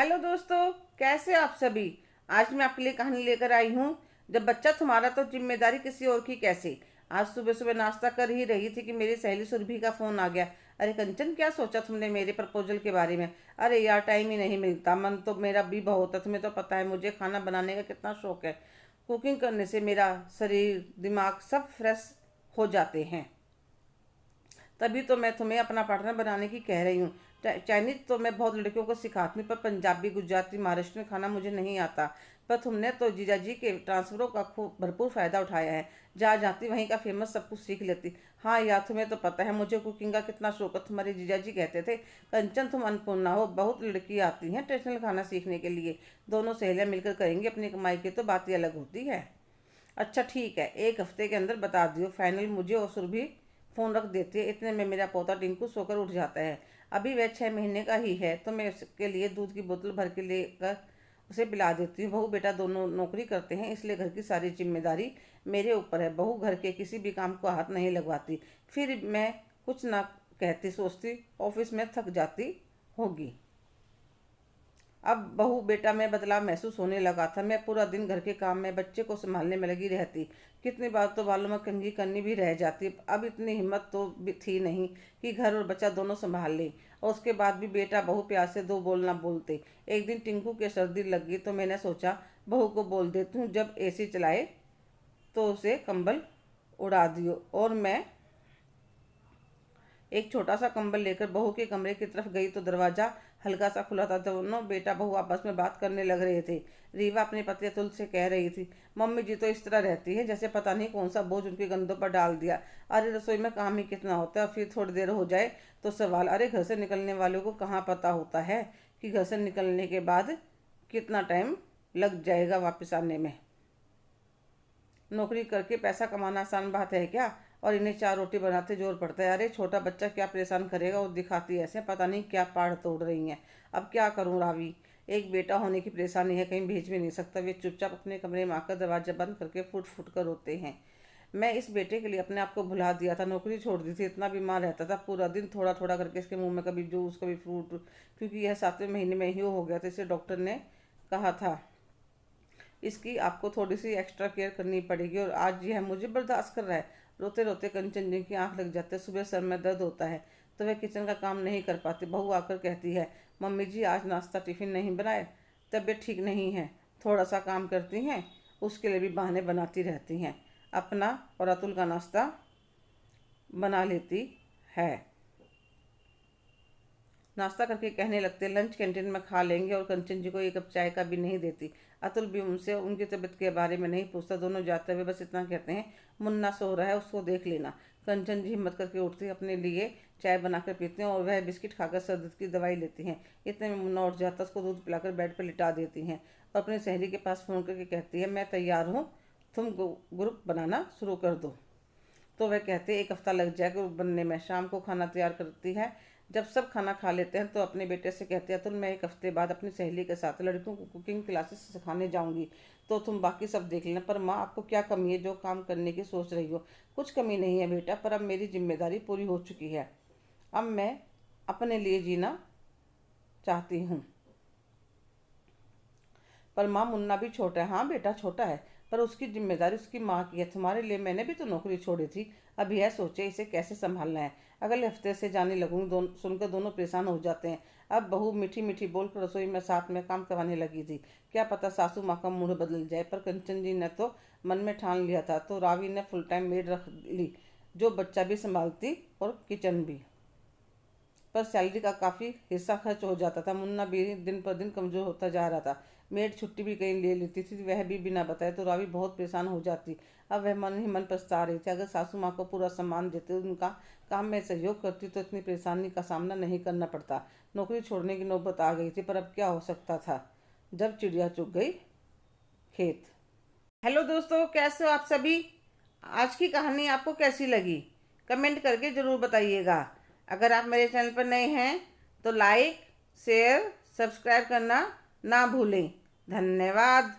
Hello दोस्तों, कैसे हो आप सभी। आज मैं आपके लिए कहानी लेकर आई हूँ। जब बच्चा तुम्हारा तो जिम्मेदारी किसी और की कैसे। आज सुबह सुबह नाश्ता कर ही रही थी कि मेरी सहेली सुरभि का फोन आ गया। अरे कंचन, क्या सोचा तुमने मेरे प्रपोजल के बारे में। अरे यार, टाइम ही नहीं मिलता। मन तो मेरा भी बहुत है, तुम्हें तो पता है मुझे खाना बनाने का कितना शौक है। कुकिंग करने से मेरा शरीर दिमाग सब फ्रेश हो जाते हैं। तभी तो मैं तुम्हें अपना पार्टनर बनाने की कह रही हूँ। चाइनीज तो मैं बहुत लड़कियों को सिखाती हूँ, पर पंजाबी, गुजराती, महाराष्ट्र खाना मुझे नहीं आता। पर तुमने तो जीजा जी के ट्रांसफरों का खूब भरपूर फ़ायदा उठाया है। जहाँ जाती वहीं का फेमस सब कुछ सीख लेती। हाँ यार, तुम्हें तो पता है मुझे कुकिंग का कितना शौक है। तुम्हारे जीजा जी कहते थे, कंचन तुम अन्नपूर्णा हो, बहुत लड़की आती हैं ट्रेडिशनल खाना सीखने के लिए। दोनों सहेलियाँ मिलकर करेंगी अपनी कमाई की तो बात ही अलग होती है। अच्छा ठीक है, एक हफ्ते के अंदर बता दियो फाइनल। मुझे और सुरभि फ़ोन रख देती है। इतने में मेरा पोता टिंकू सोकर उठ जाता है। अभी वह 6 महीने का ही है, तो मैं उसके लिए दूध की बोतल भर के लेकर उसे पिला देती हूँ। बहू बेटा दोनों नौकरी करते हैं, इसलिए घर की सारी जिम्मेदारी मेरे ऊपर है। बहू घर के किसी भी काम को हाथ नहीं लगवाती। फिर मैं कुछ ना कहती, सोचती ऑफिस में थक जाती होगी। अब बहू बेटा में बदलाव महसूस होने लगा था। मैं पूरा दिन घर के काम में बच्चे को संभालने में लगी रहती। कितनी बार तो बालों में कंघी करनी भी रह जाती। अब इतनी हिम्मत तो भी थी नहीं कि घर और बच्चा दोनों संभाल ले। और उसके बाद भी बेटा बहू प्यार से दो बोल ना बोलते। एक दिन टिंकू के सर्दी लगी तो मैंने सोचा बहू को बोल देती हूँ, जब एसी चलाए तो उसे कंबल उड़ा दियो। और मैं एक छोटा सा कंबल लेकर बहू के कमरे की तरफ गई तो दरवाजा हल्का सा खुला था। दोनों बेटा बहू आपस में बात करने लग रहे थे। रीवा अपने पति अतुल से कह रही थी, मम्मी जी तो इस तरह रहती है जैसे पता नहीं कौन सा बोझ उनके कंधों पर डाल दिया। अरे रसोई में काम ही कितना होता है, फिर थोड़ी देर हो जाए तो सवाल। अरे घर से निकलने वालों को कहाँ पता होता है कि घर से निकलने के बाद कितना टाइम लग जाएगा वापस आने में। नौकरी करके पैसा कमाना आसान बात है क्या। और इन्हें 4 रोटी बनाते जोर पड़ता है। अरे छोटा बच्चा क्या परेशान करेगा, और दिखाती ऐसे पता नहीं क्या पहाड़ तोड़ रही हैं। अब क्या करूं रावी, एक बेटा होने की परेशानी है, कहीं भेज भी नहीं सकता। वे चुपचाप अपने कमरे में आकर दरवाजा बंद करके फुट फुट कर रोते हैं। मैं इस बेटे के लिए अपने आप को भुला दिया था, नौकरी छोड़ दी थी। इतना बीमार रहता था, पूरा दिन थोड़ा थोड़ा करके इसके मुंह में कभी जूस कभी फ्रूट, क्योंकि यह 7वें महीने में ही हो गया था। इसे डॉक्टर ने कहा था इसकी आपको थोड़ी सी एक्स्ट्रा केयर करनी पड़ेगी, और आज यह मुझे बर्दाश्त कर रहा है। रोते रोते कंचन जी की आंख लग जाती है। सुबह सर में दर्द होता है तो वह किचन का काम नहीं कर पाती। बहू आकर कहती है, मम्मी जी आज नाश्ता टिफिन नहीं बनाए, तबीयत ठीक नहीं है। थोड़ा सा काम करती हैं, उसके लिए भी बहाने बनाती रहती हैं। अपना और अतुल का नाश्ता बना लेती है। नाश्ता करके कहने लगते, लंच कैंटीन में खा लेंगे। और कंचन जी को एक कप चाय का भी नहीं देती। अतुल भी उनसे उनकी तबीयत के बारे में नहीं पूछता। दोनों जाते हुए बस इतना कहते हैं, मुन्ना सो रहा है, उसको देख लेना। कंचन जी हिम्मत करके उठती है, अपने लिए चाय बनाकर पीते हैं और वह बिस्किट खाकर सर दर्द की दवाई लेती हैं। इतने में मुन्ना उठ जाता, उसको दूध पिलाकर बेड पर लिटा देती हैं और अपनी सहेली के पास फ़ोन करके कहती है, मैं तैयार हूँ, तुम ग्रुप बनाना शुरू कर दो। तो वह कहते एक हफ्ता लग जाएगा ग्रुप बनने में। शाम को खाना तैयार करती है। जब सब खाना खा लेते हैं तो अपने बेटे से कहते हैं, तुम मैं एक हफ्ते बाद अपनी सहेली के साथ लड़कियों को कुकिंग क्लासेस सिखाने जाऊंगी, तो तुम बाकी सब देख लेना। पर माँ, आपको क्या कमी है जो काम करने की सोच रही हो। कुछ कमी नहीं है बेटा, पर अब मेरी जिम्मेदारी पूरी हो चुकी है। अब मैं अपने लिए जीना चाहती हूँ। पर माँ, मुन्ना भी छोटा है। हाँ बेटा छोटा है, पर उसकी जिम्मेदारी उसकी माँ की है। तुम्हारे लिए मैंने भी तो नौकरी छोड़ी थी। अब यह सोचे इसे कैसे संभालना है। अगले हफ्ते से जाने लगूंगी। सुनकर दोनों परेशान हो जाते हैं। अब बहू मीठी मीठी बोलकर रसोई में साथ में काम करवाने लगी थी। क्या पता सासू माँ का मूड बदल जाए, पर कंचन जी ने तो मन में ठान लिया था। तो रावी ने फुल टाइम मेड रख ली, जो बच्चा भी संभालती और किचन भी। पर सैलरी का काफ़ी हिस्सा खर्च हो जाता था। मुन्ना भी दिन पर दिन कमज़ोर होता जा रहा था। मेड छुट्टी भी कहीं ले लेती थी, वह भी बिना बताए, तो रावी बहुत परेशान हो जाती। अब वह मन ही मन पछता रही थी। अगर सासू माँ को पूरा सम्मान देते, उनका काम में सहयोग करती, तो इतनी परेशानी का सामना नहीं करना पड़ता। नौकरी छोड़ने की नौबत आ गई थी, पर अब क्या हो सकता था जब चिड़िया चुग गई खेत। हेलो दोस्तों, कैसे हो आप सभी। आज की कहानी आपको कैसी लगी, कमेंट करके ज़रूर बताइएगा। अगर आप मेरे चैनल पर नए हैं तो लाइक शेयर सब्सक्राइब करना ना भूलें। धन्यवाद।